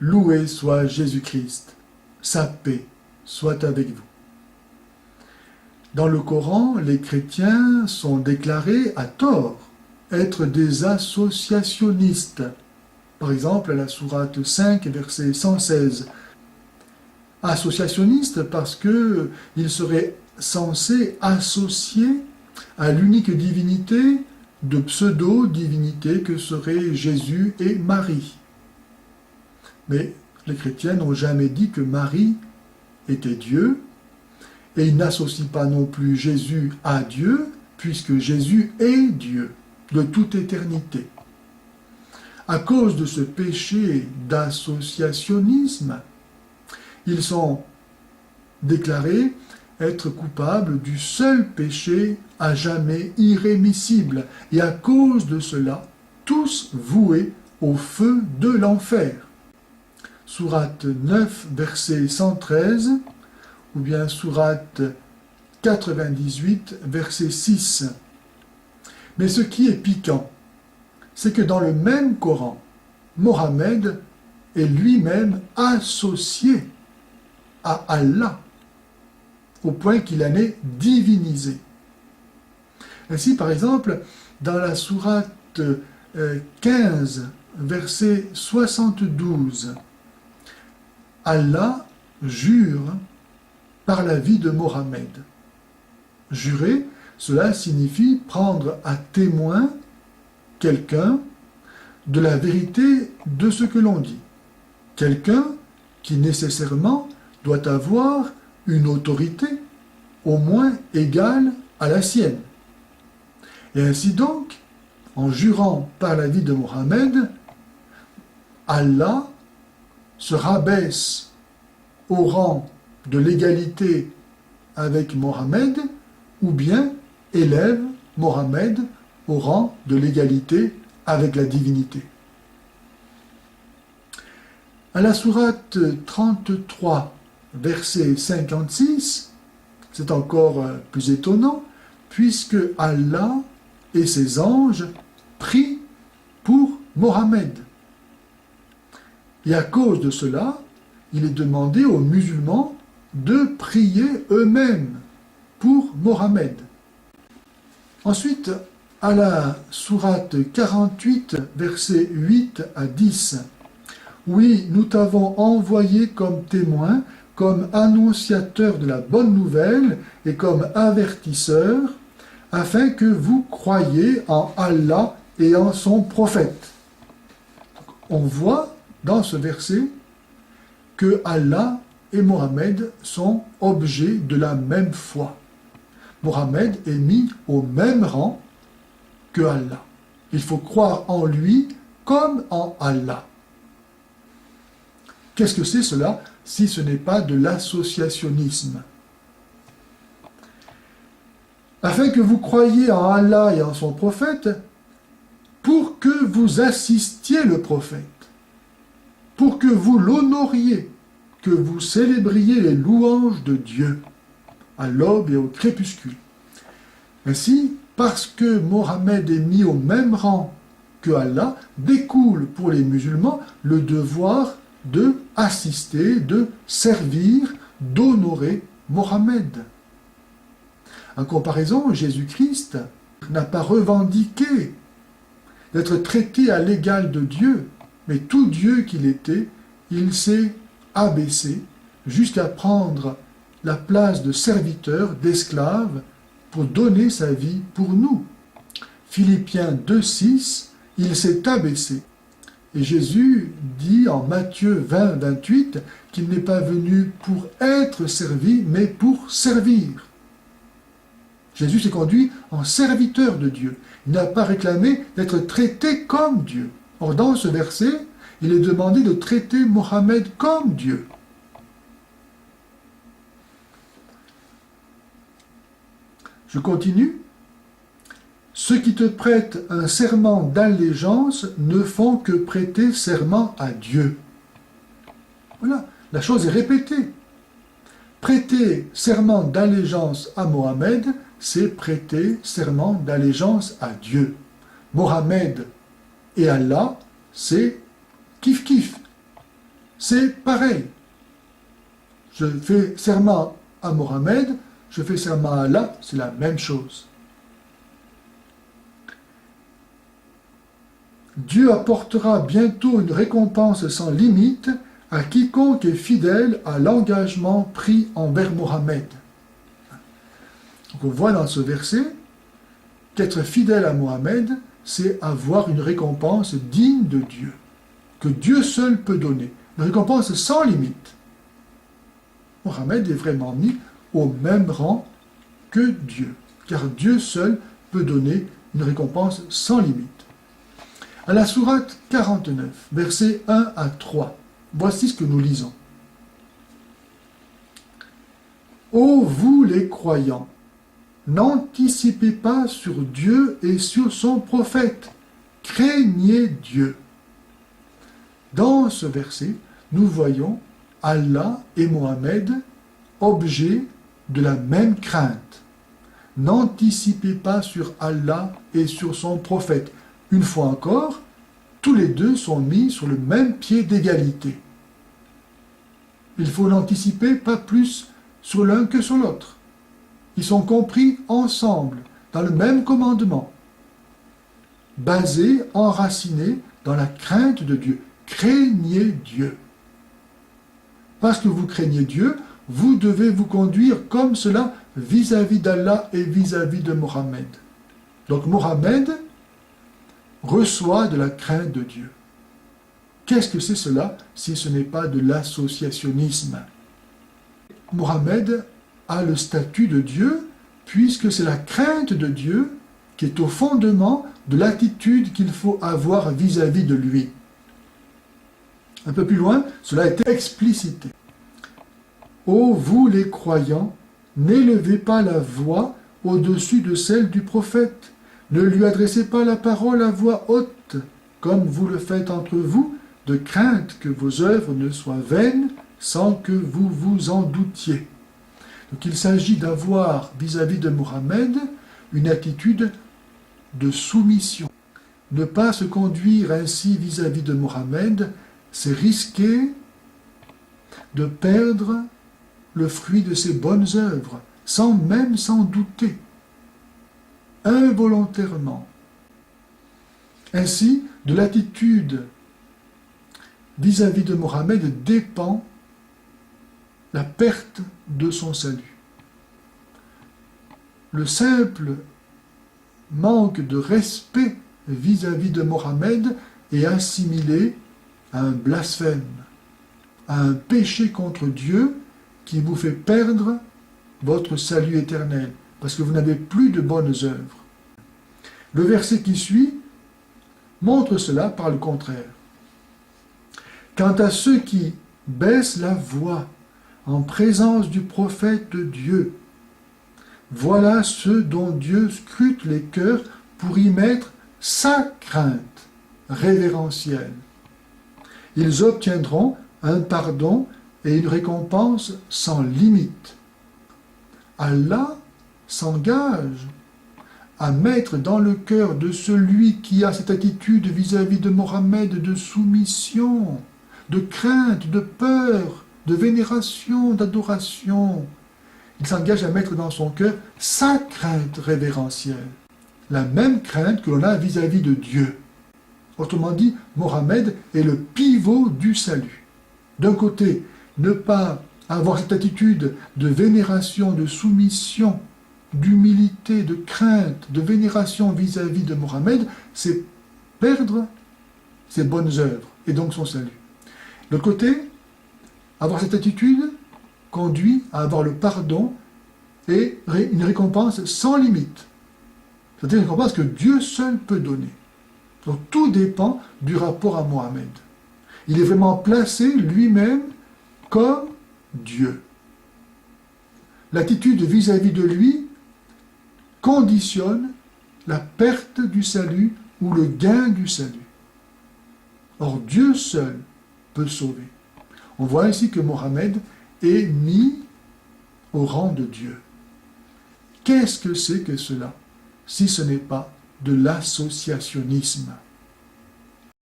Loué soit Jésus-Christ, sa paix soit avec vous. Dans le Coran, les chrétiens sont déclarés à tort être des associationnistes. Par exemple, à la sourate 5, verset 116. Associationnistes parce qu'ils seraient censés associer à l'unique divinité de pseudo-divinité que seraient Jésus et Marie. Mais les chrétiens n'ont jamais dit que Marie était Dieu, et ils n'associent pas non plus Jésus à Dieu, puisque Jésus est Dieu de toute éternité. À cause de ce péché d'associationnisme, ils sont déclarés être coupables du seul péché à jamais irrémissible, et à cause de cela, tous voués au feu de l'enfer. Sourate 9, verset 113, ou bien sourate 98, verset 6. Mais ce qui est piquant, c'est que dans le même Coran, Mohammed est lui-même associé à Allah, au point qu'il en est divinisé. Ainsi, par exemple, dans la sourate 15, verset 72, Allah jure par la vie de Mohammed. Jurer, cela signifie prendre à témoin quelqu'un de la vérité de ce que l'on dit. Quelqu'un qui nécessairement doit avoir une autorité au moins égale à la sienne. Et ainsi donc, en jurant par la vie de Mohammed, Allah se rabaisse au rang de l'égalité avec Mohammed, ou bien élève Mohammed au rang de l'égalité avec la divinité. À la sourate 33, verset 56, c'est encore plus étonnant, puisque Allah et ses anges prient pour Mohammed. Et à cause de cela, il est demandé aux musulmans de prier eux-mêmes pour Mohammed. Ensuite, à la sourate 48, versets 8 à 10, « Oui, nous t'avons envoyé comme témoin, comme annonciateur de la bonne nouvelle et comme avertisseur, afin que vous croyiez en Allah et en son prophète. » On voit dans ce verset que Allah et Mohammed sont objets de la même foi. Mohammed est mis au même rang que Allah. Il faut croire en lui comme en Allah. Qu'est-ce que c'est cela si ce n'est pas de l'associationnisme? Afin que vous croyiez en Allah et en son prophète, pour que vous assistiez le prophète, pour que vous l'honoriez, que vous célébriez les louanges de Dieu à l'aube et au crépuscule. Ainsi, parce que Mohammed est mis au même rang que Allah, découle pour les musulmans le devoir de assister, de servir, d'honorer Mohammed. En comparaison, Jésus-Christ n'a pas revendiqué d'être traité à l'égal de Dieu, mais tout Dieu qu'il était, il s'est abaissé jusqu'à prendre la place de serviteur, d'esclave, pour donner sa vie pour nous. Philippiens 2,6, il s'est abaissé. Et Jésus dit en Matthieu 20, 28 qu'il n'est pas venu pour être servi, mais pour servir. Jésus s'est conduit en serviteur de Dieu. Il n'a pas réclamé d'être traité comme Dieu. Or, dans ce verset, il est demandé de traiter Mohammed comme Dieu. Je continue. Ceux qui te prêtent un serment d'allégeance ne font que prêter serment à Dieu. Voilà, la chose est répétée. Prêter serment d'allégeance à Mohammed, c'est prêter serment d'allégeance à Dieu. Mohammed et Allah, c'est kiff-kiff. c'est pareil. Je fais serment à Mohammed, je fais serment à Allah, c'est la même chose. Dieu apportera bientôt une récompense sans limite à quiconque est fidèle à l'engagement pris envers Mohammed. Donc on voit dans ce verset qu'être fidèle à Mohammed, c'est avoir une récompense digne de Dieu, que Dieu seul peut donner, une récompense sans limite. Mohammed est vraiment mis au même rang que Dieu, car Dieu seul peut donner une récompense sans limite. À la sourate 49, versets 1 à 3, voici ce que nous lisons. Ô vous les croyants, n'anticipez pas sur Dieu et sur son prophète, craignez Dieu. Dans ce verset, nous voyons Allah et Mohammed objet de la même crainte. N'anticipez pas sur Allah et sur son prophète. Une fois encore, tous les deux sont mis sur le même pied d'égalité. Il faut l'anticiper pas plus sur l'un que sur l'autre. Ils sont compris ensemble, dans le même commandement, basés, enracinés dans la crainte de Dieu. Craignez Dieu. Parce que vous craignez Dieu, vous devez vous conduire comme cela vis-à-vis d'Allah et vis-à-vis de Mohammed. Donc Mohammed reçoit de la crainte de Dieu. Qu'est-ce que c'est cela si ce n'est pas de l'associationnisme? Mohammed a le statut de Dieu puisque c'est la crainte de Dieu qui est au fondement de l'attitude qu'il faut avoir vis-à-vis de lui. Un peu plus loin, cela est explicité. Ô vous les croyants, n'élevez pas la voix au-dessus de celle du prophète. Ne lui adressez pas la parole à voix haute, comme vous le faites entre vous, de crainte que vos œuvres ne soient vaines sans que vous vous en doutiez. Donc il s'agit d'avoir vis-à-vis de Mohammed une attitude de soumission. Ne pas se conduire ainsi vis-à-vis de Mohammed, c'est risquer de perdre le fruit de ses bonnes œuvres, sans même s'en douter, involontairement. Ainsi, de l'attitude vis-à-vis de Mohammed dépend la perte de son salut. Le simple manque de respect vis-à-vis de Mohammed est assimilé à un blasphème, à un péché contre Dieu qui vous fait perdre votre salut éternel, parce que vous n'avez plus de bonnes œuvres. Le verset qui suit montre cela par le contraire. Quant à ceux qui baissent la voix en présence du prophète de Dieu, voilà ceux dont Dieu scrute les cœurs pour y mettre sa crainte révérentielle. Ils obtiendront un pardon et une récompense sans limite. Allah s'engage à mettre dans le cœur de celui qui a cette attitude vis-à-vis de Mohammed de soumission, de crainte, de peur, de vénération, d'adoration. Il s'engage à mettre dans son cœur sa crainte révérentielle, la même crainte que l'on a vis-à-vis de Dieu. Autrement dit, Mohammed est le pivot du salut. D'un côté, ne pas avoir cette attitude de vénération, de soumission, d'humilité, de crainte, de vénération vis-à-vis de Mohammed, c'est perdre ses bonnes œuvres et donc son salut. De l'autre côté, avoir cette attitude conduit à avoir le pardon et une récompense sans limite. C'est-à-dire une récompense que Dieu seul peut donner. Donc tout dépend du rapport à Mohammed. Il est vraiment placé lui-même comme Dieu. L'attitude vis-à-vis de lui conditionne la perte du salut ou le gain du salut. Or Dieu seul peut sauver. On voit ainsi que Mohammed est mis au rang de Dieu. Qu'est-ce que c'est que cela, si ce n'est pas de l'associationnisme ?